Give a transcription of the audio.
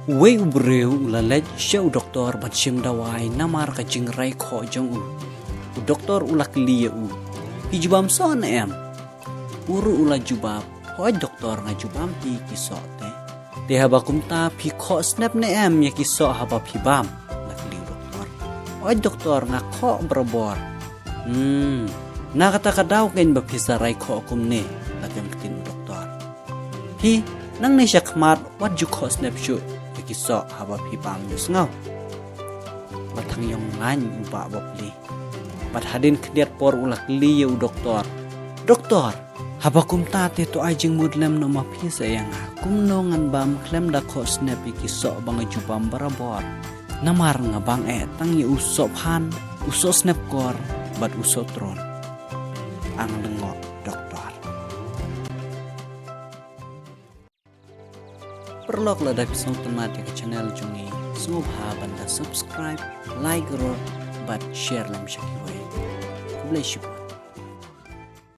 Wei ubreu ulalet syau doktor batshim dawai namar ka jingrai kho jong u. Doktor ulak liya u. Hijubam son em. Uru ula jubab. Hoi doktor nga jubam pi kisok te. Te haba kumta pi kho snap ne em ya kisok haba pi bam. Lakli doktor. Hoi doktor nga kho berbor. Na kata kadaw kain ba pisaray kho kumne. Lakim kitin doktor. Pi nang ne siya kmat wat ju kho snap shoot. Kisok haba pibam dus ngaw. Batang yung ngany uba bapli. Bat hadin kediat por ulak liya u doktor. Doktor, haba kumta te to ajing mudlem no mapi sayang ha. Kumnongan bam klem da ko snapi kisok bang jubam barabor. Namar nga bang tangi usop han, uso snap kor, bat uso tron. Ang lengok doktor. Perlok la dapat song temati ke channel jungi. Semua banda subscribe, like ro, but share lam syakiwe. Bless you.